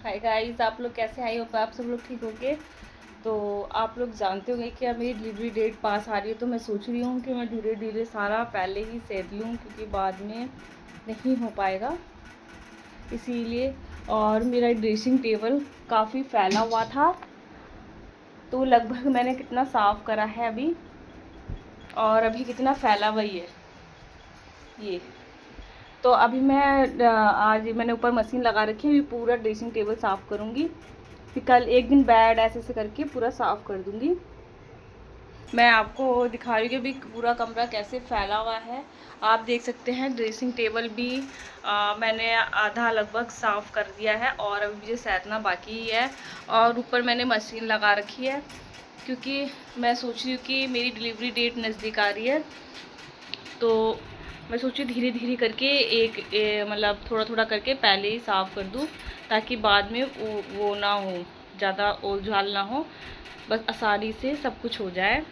Hi guys, आप लोग कैसे? आई होप आप सब लोग ठीक होंगे। तो आप लोग जानते होंगे कि अब मेरी डिलीवरी डेट पास आ रही है, तो मैं सोच रही हूँ कि मैं धीरे धीरे सारा पहले ही सेध लूँ, क्योंकि बाद में नहीं हो पाएगा इसीलिए। और मेरा ड्रेसिंग टेबल काफ़ी फैला हुआ था, तो लगभग मैंने कितना साफ़ करा है अभी, और अभी कितना फैला हुआ है ये। तो अभी मैं आज मैंने ऊपर मशीन लगा रखी है, अभी पूरा ड्रेसिंग टेबल साफ़ करूँगी। फिर कल एक दिन बेड ऐसे ऐसे करके पूरा साफ़ कर दूँगी। मैं आपको दिखा रही हूँ कि अभी पूरा कमरा कैसे फैला हुआ है। आप देख सकते हैं ड्रेसिंग टेबल भी मैंने आधा लगभग साफ़ कर दिया है, और अभी मुझे सैतना बाकी ही है। और ऊपर मैंने मशीन लगा रखी है, क्योंकि मैं सोच रही हूँ कि मेरी डिलीवरी डेट नज़दीक आ रही है। तो मैं सोची धीरे धीरे करके मतलब थोड़ा थोड़ा करके पहले ही साफ़ कर दूँ, ताकि बाद में वो ना हो, ज़्यादा ओल-झाल ना हो, बस आसानी से सब कुछ हो जाए।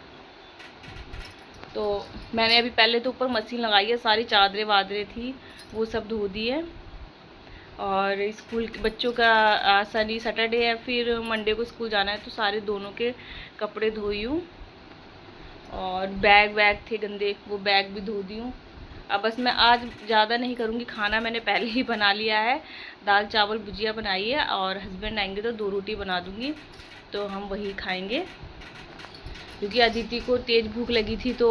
तो मैंने अभी पहले तो ऊपर मशीन लगाई है, सारी चादरें वादरें थी वो सब धो दी है। और स्कूल के बच्चों का शनि सैटरडे है, फिर मंडे को स्कूल जाना है, तो सारे दोनों के कपड़े धोई हूँ। और बैग वैग थे गंदे, वो बैग भी धो दी हूँ। अब बस मैं आज ज़्यादा नहीं करूँगी, खाना मैंने पहले ही बना लिया है। दाल चावल भुजिया बनाई है, और हस्बैंड आएंगे तो 2 रोटी बना दूँगी, तो हम वही खाएंगे। क्योंकि अदिति को तेज़ भूख लगी थी, तो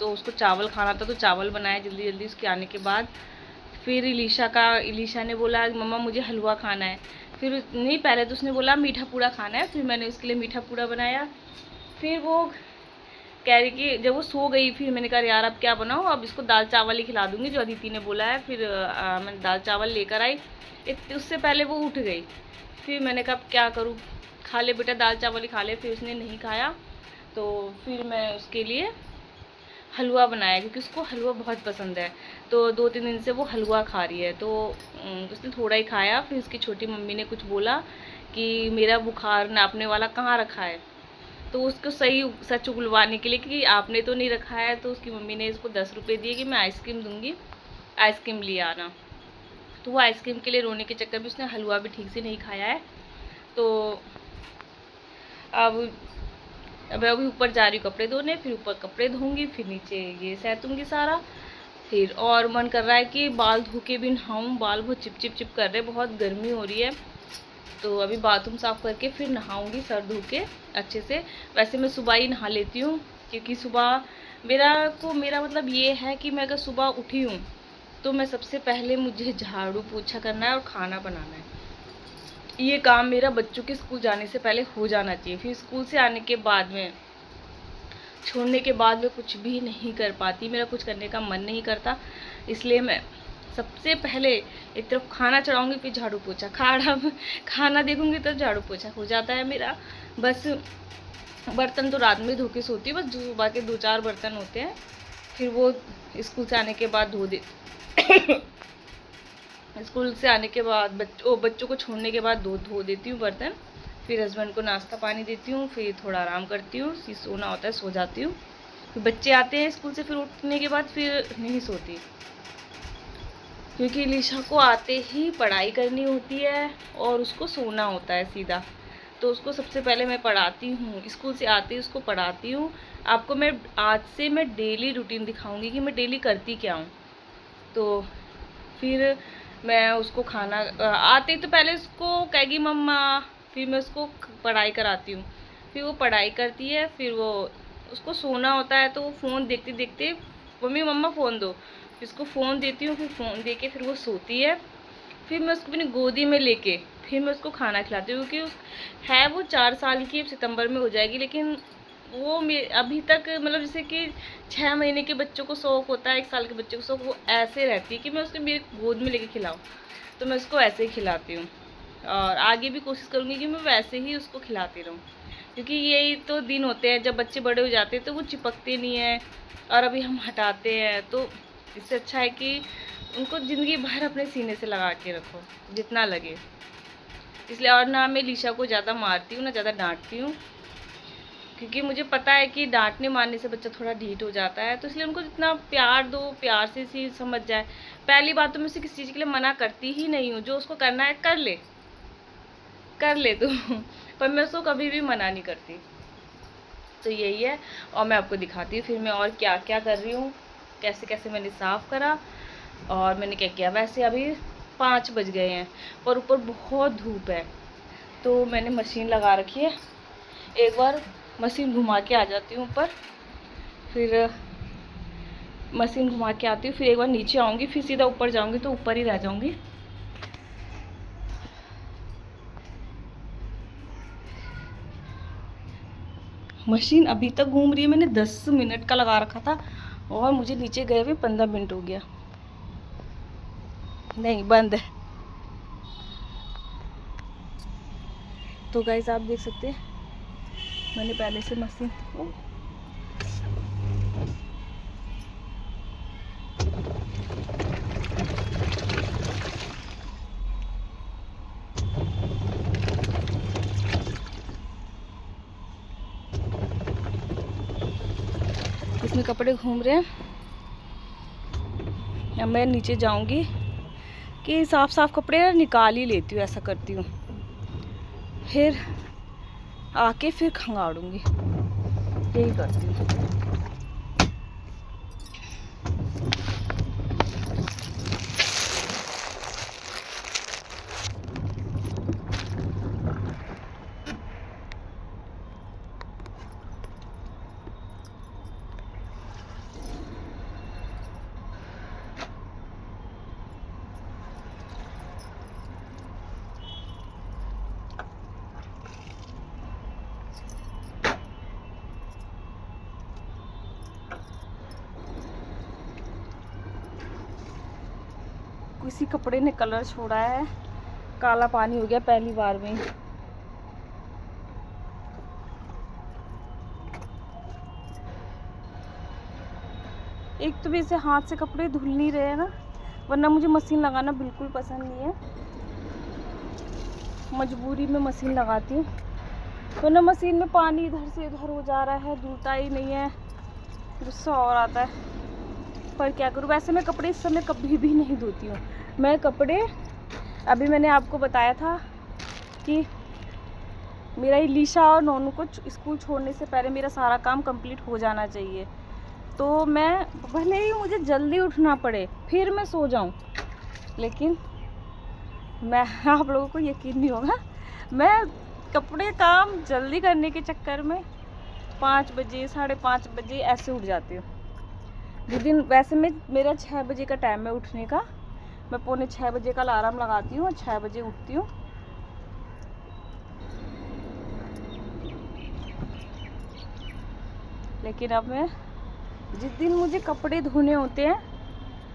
उसको चावल खाना था, तो चावल बनाए जल्दी जल्दी उसके आने के बाद। फिर इलिशा ने बोला मम्मा मुझे हलवा खाना है। फिर नहीं, पहले तो उसने बोला मीठा पूड़ा खाना है, फिर मैंने उसके लिए मीठा पूड़ा बनाया। फिर वो कह रही कि जब वो सो गई, फिर मैंने कहा यार अब क्या बनाऊँ, अब इसको दाल चावल ही खिला दूँगी जो अदिति ने बोला है। फिर मैंने दाल चावल लेकर आई, उससे पहले वो उठ गई। फिर मैंने कहा अब क्या करूँ, खा ले बेटा दाल चावल ही खा ले। फिर उसने नहीं खाया, तो फिर मैं उसके लिए हलवा बनाया, क्योंकि उसको हलवा बहुत पसंद है। तो 2-3 दिन से वो हलवा खा रही है, तो उसने थोड़ा ही खाया। फिर उसकी छोटी मम्मी ने कुछ बोला कि मेरा बुखार नापने वाला कहाँ रखा है, तो उसको सही सच उगलवाने के लिए कि आपने तो नहीं रखा है, तो उसकी मम्मी ने इसको 10 रुपये दिए कि मैं आइसक्रीम दूंगी, आइसक्रीम ले आना। तो वो आइसक्रीम के लिए रोने के चक्कर में उसने हलवा भी ठीक से नहीं खाया है। तो अब अभी ऊपर जा रही हूँ कपड़े धोने, फिर ऊपर कपड़े धोऊंगी, फिर नीचे ये सैतूंगी सारा। फिर और मन कर रहा है कि बाल धो के भी नहाऊँ, बाल बहुत चिप चिप चिप कर रहे, बहुत गर्मी हो रही है। तो अभी बाथरूम साफ़ करके फिर नहाऊंगी सर धो के अच्छे से। वैसे मैं सुबह ही नहा लेती हूँ, क्योंकि सुबह मेरा मतलब ये है कि मैं अगर सुबह उठी हूँ, तो मैं सबसे पहले मुझे झाड़ू पोछा करना है और खाना बनाना है। ये काम मेरा बच्चों के स्कूल जाने से पहले हो जाना चाहिए। फिर स्कूल से आने के बाद में, छोड़ने के बाद मैं कुछ भी नहीं कर पाती, मेरा कुछ करने का मन नहीं करता। इसलिए मैं सबसे पहले एक तरफ खाना चढ़ाऊँगी, फिर झाड़ू पोछा, खाना देखूँगी तो झाड़ू पोछा हो जाता है मेरा। बस बर्तन तो रात में धो के सोती हूँ, बस सुबह के 2-4 बर्तन होते हैं, फिर वो स्कूल से आने के बाद धो दे स्कूल से आने के बाद बच्चों को छोड़ने के बाद धो देती हूँ बर्तन। फिर हस्बैंड को नाश्ता पानी देती हूँ, फिर थोड़ा आराम करती हूँ, फिर सोना होता है सो जाती हूँ। फिर बच्चे आते हैं स्कूल से, फिर उठने के बाद फिर नहीं सोती, क्योंकि लिशा को आते ही पढ़ाई करनी होती है और उसको सोना होता है सीधा। तो उसको सबसे पहले मैं पढ़ाती हूँ, स्कूल से आते ही उसको पढ़ाती हूँ। आपको मैं आज से मैं डेली रूटीन दिखाऊंगी कि मैं डेली करती क्या हूँ। तो फिर मैं उसको खाना आते ही तो पहले उसको कहेगी मम्मा, फिर मैं उसको पढ़ाई कराती हूँ। फिर वो पढ़ाई करती है, फिर वो उसको सोना होता है, तो वो फ़ोन देखते देखते मम्मी मम्मा फ़ोन दो, फिर उसको फ़ोन देती हूँ, फिर फ़ोन दे के फिर वो सोती है। फिर मैं उसको अपनी गोदी में लेके फिर मैं उसको खाना खिलाती हूँ, क्योंकि वो 4 साल की, अब सितंबर में हो जाएगी। लेकिन वो अभी तक मतलब जैसे कि 6 महीने के बच्चों को शौक़ होता है, 1 साल के बच्चे को शौक़, वो ऐसे रहती है कि मैं उसको मेरी गोद में लेके खिलाऊँ। तो मैं उसको ऐसे ही खिलाती हूँ, और आगे भी कोशिश करूँगी कि मैं वैसे ही उसको खिलाती रहूँ। क्योंकि यही तो दिन होते हैं जब बच्चे बड़े हो जाते हैं, तो वो चिपकते नहीं हैं, और अभी हम हटाते हैं। तो इससे अच्छा है कि उनको ज़िंदगी भर अपने सीने से लगा के रखो, जितना लगे। इसलिए और ना मैं लिशा को ज़्यादा मारती हूँ, ना ज़्यादा डांटती हूँ, क्योंकि मुझे पता है कि डांटने मारने से बच्चा थोड़ा ढीठ हो जाता है। तो इसलिए उनको जितना प्यार दो, प्यार से सी समझ जाए। पहली बात तो मैं उसे किसी चीज़ के लिए मना करती ही नहीं हूँ, जो उसको करना है कर ले, कर ले तू पर मैं उसको कभी भी मना नहीं करती। तो यही है, और मैं आपको दिखाती हूँ फिर मैं और क्या क्या कर रही हूँ, कैसे कैसे मैंने साफ़ करा और मैंने क्या किया। वैसे अभी 5 बज गए हैं और ऊपर बहुत धूप है, तो मैंने मशीन लगा रखी है। एक बार मशीन घुमा के आ जाती हूँ ऊपर, फिर मशीन घुमा के आती हूँ, फिर एक बार नीचे आऊँगी, फिर सीधा ऊपर जाऊँगी, तो ऊपर ही रह जाऊँगी। मशीन अभी तक घूम रही है, मैंने 10 मिनट का लगा रखा था और मुझे नीचे गए हुए 15 मिनट हो गया। नहीं, बंद है। तो गाइस आप देख सकते हैं मैंने पहले से मशीन इसमें कपड़े घूम रहे हैं। अब मैं नीचे जाऊंगी कि साफ साफ कपड़े निकाल ही लेती हूँ, ऐसा करती हूँ, फिर आके फिर खंगाड़ूंगी, यही करती हूँ। किसी कपड़े ने कलर छोड़ा है, काला पानी हो गया पहली बार में। एक तो वैसे हाथ से कपड़े धुल नहीं रहे हैं ना, वरना मुझे मशीन लगाना बिल्कुल पसंद नहीं है, मजबूरी में मशीन लगाती हूँ, वरना मशीन में पानी इधर से इधर हो जा रहा है, धुलता ही नहीं है, गुस्सा और आता है। पर क्या करूँ, वैसे मैं कपड़े इस समय कभी भी नहीं धोती हूँ। मैं कपड़े, अभी मैंने आपको बताया था कि मेरा इलीशा और नोनू को स्कूल छोड़ने से पहले मेरा सारा काम कंप्लीट हो जाना चाहिए, तो मैं भले ही मुझे जल्दी उठना पड़े, फिर मैं सो जाऊं, लेकिन मैं आप लोगों को यकीन नहीं होगा, मैं कपड़े काम जल्दी करने के चक्कर में 5 बजे 5:30 बजे ऐसे उठ जाती हूँ। जिस दिन वैसे मेरा 6 बजे का टाइम है उठने का, मैं 5:45 बजे का अलार्म लगाती हूँ और 6 बजे उठती हूँ। लेकिन अब मैं जिस दिन मुझे कपड़े धोने होते हैं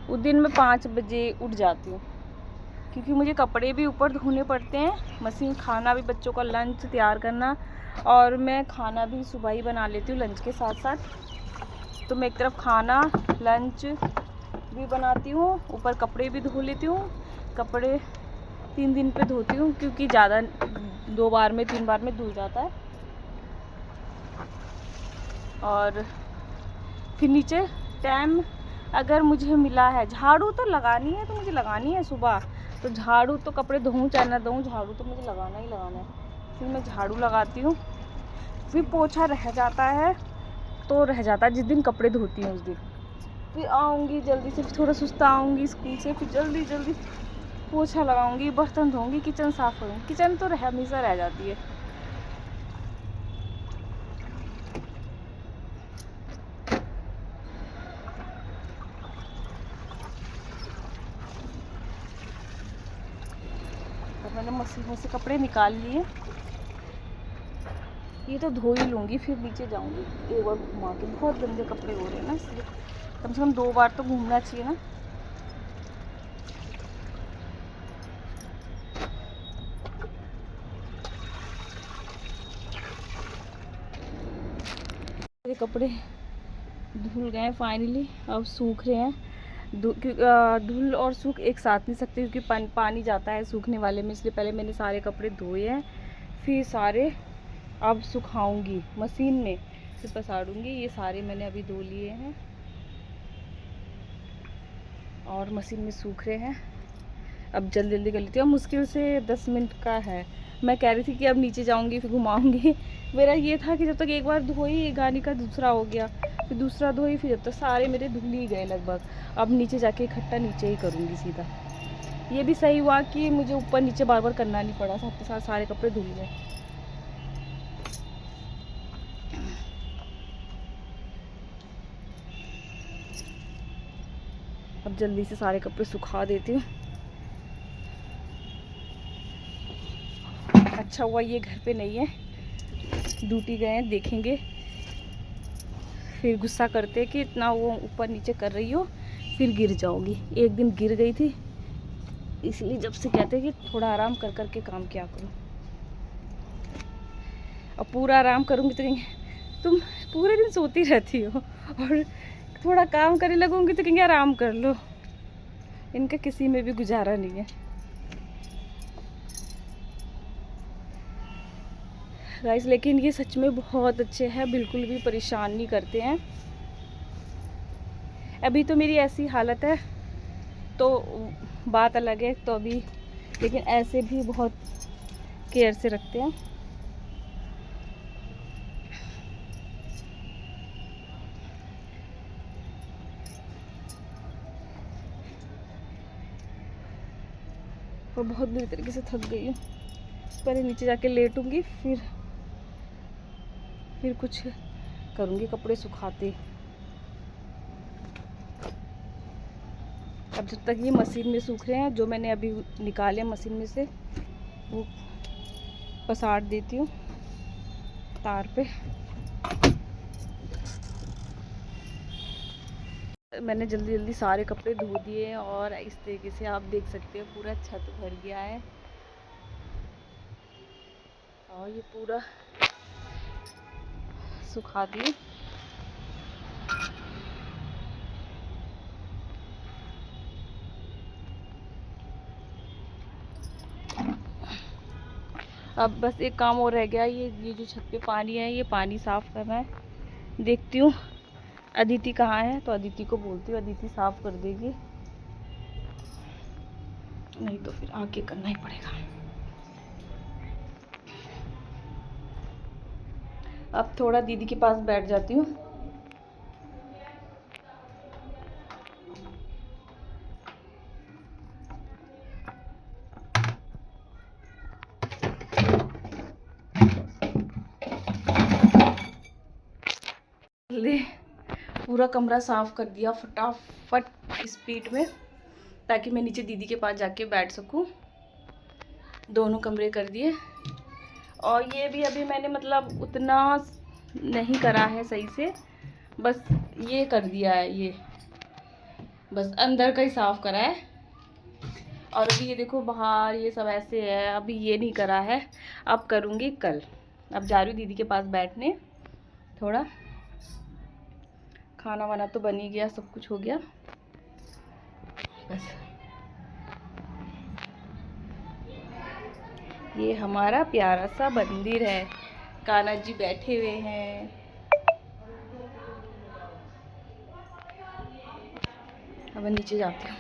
उस दिन मैं 5 बजे उठ जाती हूँ, क्योंकि मुझे कपड़े भी ऊपर धोने पड़ते हैं, मशीन, खाना भी, बच्चों का लंच तैयार करना, और मैं खाना भी सुबह ही बना लेती हूँ लंच के साथ साथ। तो मैं एक तरफ खाना लंच भी बनाती हूँ, ऊपर कपड़े भी धो लेती हूँ। कपड़े 3 दिन पे धोती हूँ, क्योंकि ज़्यादा 2 बार में 3 बार में धुल जाता है। और फिर नीचे टाइम अगर मुझे मिला है, झाड़ू तो लगानी है, तो मुझे लगानी है सुबह, तो झाड़ू तो, कपड़े धोऊँ चाहे ना धोऊँ, झाड़ू तो मुझे लगाना ही लगाना है। फिर मैं झाड़ू लगाती हूँ, फिर पोछा रह जाता है तो रह जाता है, जिस दिन कपड़े धोती हूँ उस दिन। फिर आऊँगी जल्दी से, थोड़ा सुस्ता आऊँगी स्कूल से, फिर जल्दी जल्दी पोछा लगाऊँगी, बर्तन धोऊँगी, किचन साफ़ करूँगी। किचन तो हमेशा रह जाती है। तो मैंने मशीन से कपड़े निकाल लिए, ये तो धो ही लूँगी, फिर नीचे जाऊँगी एक बार घुमा के। बहुत गंदे कपड़े हो रहे हैं ना, इसलिए कम से कम 2 बार तो घूमना चाहिए ना। मेरे कपड़े धुल गए फाइनली, अब सूख रहे हैं। धुल और सूख एक साथ नहीं सकते, क्योंकि पानी जाता है सूखने वाले में, इसलिए पहले मैंने सारे कपड़े धोए हैं, फिर सारे अब सुखाऊंगी मशीन में, फिर पसारूंगी। ये सारे मैंने अभी धो लिए हैं और मशीन में सूख रहे हैं। अब जल्दी जल्दी कर लेती हूँ, मुश्किल से 10 मिनट का है, मैं कह रही थी कि अब नीचे जाऊंगी फिर घुमाऊंगी। मेरा ये था कि जब तक एक बार धोई, एक गाड़ी का दूसरा हो गया, फिर दूसरा धोई, फिर जब तक सारे मेरे धुल ही गए लगभग। अब नीचे जाके इकट्ठा नीचे ही करूँगी सीधा। ये भी सही हुआ कि मुझे ऊपर नीचे बार बार करना नहीं पड़ा, साथ के साथ सारे कपड़े धुल गए। अब जल्दी से सारे कपड़े सुखा देती हूँ। अच्छा हुआ ये घर पे नहीं है, ड्यूटी गए हैं, देखेंगे फिर गुस्सा करते कि इतना वो ऊपर नीचे कर रही हो, फिर गिर जाओगी। एक दिन गिर गई थी, इसलिए जब से कहते हैं कि थोड़ा आराम कर कर के काम किया करो। अब पूरा आराम करूँगी तो कहेंगे तुम पूरे दिन सोती रहती हो, और थोड़ा काम करने लगूँगी तो कहेंगे आराम कर लो। इनका किसी में भी गुजारा नहीं है गाइस। लेकिन ये सच में बहुत अच्छे हैं, बिल्कुल भी परेशान नहीं करते हैं। अभी तो मेरी ऐसी हालत है तो बात अलग है, तो अभी लेकिन ऐसे भी बहुत केयर से रखते हैं। और बहुत बुरी तरीके से थक गई हूँ। पहले नीचे जाके लेटूंगी, फिर कुछ करूँगी कपड़े सुखाते। अब जब तक ये मशीन में सूख रहे हैं, जो मैंने अभी निकाले मशीन में से, वो पसार देती हूँ तार पे। मैंने जल्दी जल्दी सारे कपड़े धो दिए और इस तरीके से आप देख सकते हो पूरा छत भर गया है। और ये पूरा सुखा दिए। अब बस एक काम और रह गया, ये जो छत पे पानी है, ये पानी साफ़ करना है। देखती हूँ अदिति कहाँ है, तो अदिति को बोलती हूँ, अदिति साफ़ कर देगी, नहीं तो फिर आके करना ही पड़ेगा। अब थोड़ा दीदी के पास बैठ जाती हूँ। पूरा कमरा साफ़ कर दिया फटाफट स्पीड में, ताकि मैं नीचे दीदी के पास जाके बैठ सकूं। दोनों कमरे कर दिए। और ये भी अभी मैंने मतलब उतना नहीं करा है सही से, बस ये कर दिया है, ये बस अंदर का ही साफ़ करा है। और अभी ये देखो बाहर ये सब ऐसे है, अभी ये नहीं करा है, अब करूँगी कल। अब जा रही हूँ दीदी के पास बैठने। थोड़ा खाना वाना तो बन ही गया, सब कुछ हो गया, बस ये हमारा प्यारा सा मंदिर है। कान्हा जी बैठे हुए हैं। अब नीचे जाते हैं।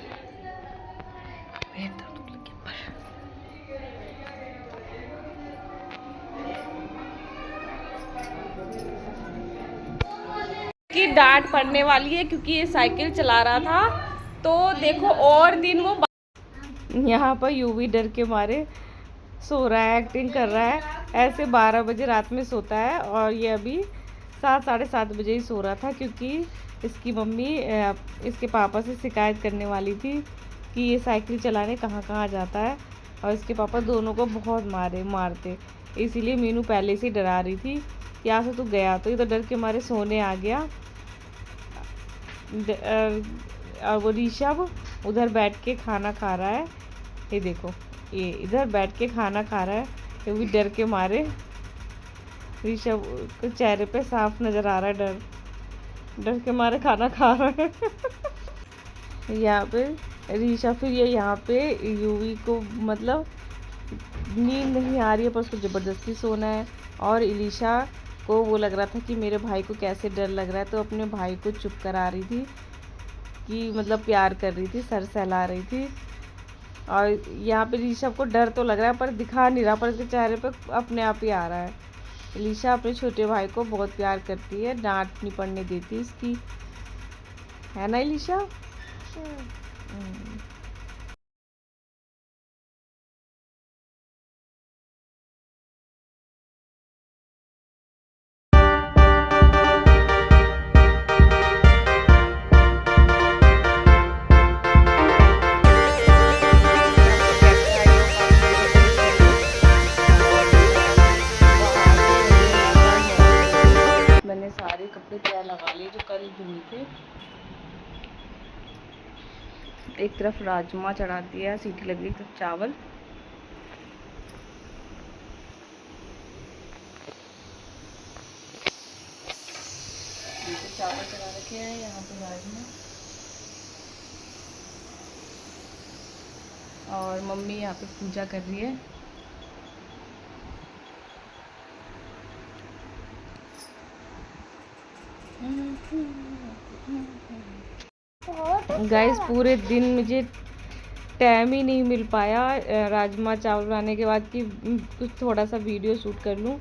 की डांट पड़ने वाली है क्योंकि ये साइकिल चला रहा था, तो देखो और दिन वो यहाँ पर यूवी डर के मारे सो रहा है, एक्टिंग कर रहा है ऐसे। 12 बजे रात में सोता है, और ये अभी 7 साढ़े 7 बजे ही सो रहा था, क्योंकि इसकी मम्मी इसके पापा से शिकायत करने वाली थी कि ये साइकिल चलाने कहाँ कहाँ जाता है, और इसके पापा दोनों को बहुत मारते। इसीलिए मीनू पहले से डरा रही थी, यहाँ से तो गया, तो ये तो डर के मारे सोने आ गया। और वो ऋषभ उधर बैठ के खाना खा रहा है, ये देखो ये इधर बैठ के खाना खा रहा है, ये भी डर के मारे। ऋषभ को चेहरे पे साफ नज़र आ रहा है, डर के मारे खाना खा रहा है। यहाँ पे ऋषभ, फिर ये यहाँ पे यूवी को मतलब नींद नहीं आ रही है, पर उसको ज़बरदस्ती सोना है। और इलिशा को वो लग रहा था कि मेरे भाई को कैसे डर लग रहा है, तो अपने भाई को चुप करा रही थी, कि मतलब प्यार कर रही थी, सर सहला रही थी। और यहाँ पे लीशा को डर तो लग रहा है पर दिखा नहीं रहा, पर इसके चेहरे पे अपने आप ही आ रहा है। लीशा अपने छोटे भाई को बहुत प्यार करती है, डांट नहीं पड़ने देती इसकी, है ना लीशा? मैंने सारे कपड़े तैयार लगा लिए जो कल धुए थे। एक तरफ राजमा चढ़ा दिया, सीटी लग गई, तो चावल। चावल चढ़ा रखे हैं, यहाँ पे राजमा, और मम्मी यहाँ पे पूजा कर रही है। गाइस पूरे दिन मुझे टाइम ही नहीं मिल पाया राजमा चावल बनाने के बाद कि कुछ थोड़ा सा वीडियो शूट कर लूँ।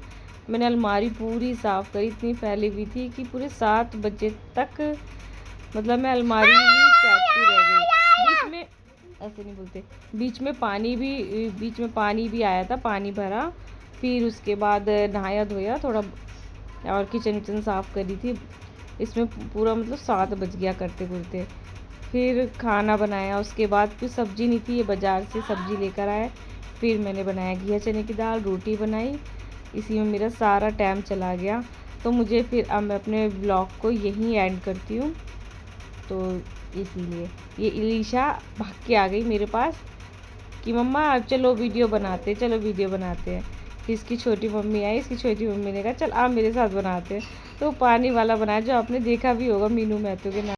मैंने अलमारी पूरी साफ़ करी, इतनी फैली हुई थी कि पूरे 7 बजे तक मतलब मैं अलमारी ही चेकती रह गई। बीच में ऐसे नहीं बोलते, बीच में पानी भी आया था, पानी भरा, फिर उसके बाद नहाया धोया थोड़ा और किचन साफ़ करी थी। इसमें पूरा मतलब 7 बज गया करते करते। फिर खाना बनाया, उसके बाद कुछ सब्ज़ी नहीं थी, ये बाज़ार से सब्ज़ी लेकर आए, फिर मैंने बनाया घिया चने की दाल, रोटी बनाई। इसी में मेरा सारा टाइम चला गया। तो मुझे फिर अब मैं अपने ब्लॉग को यहीं एंड करती हूँ। तो इसीलिए ये इलीशा भाग के आ गई मेरे पास कि मम्मा चलो वीडियो बनाते हैं। फिर इसकी छोटी मम्मी आई, इसकी छोटी मम्मी ने कहा चल आप मेरे साथ बनाते हैं। तो पानी वाला बनाया जो आपने देखा भी होगा मीनू महतो के नाम।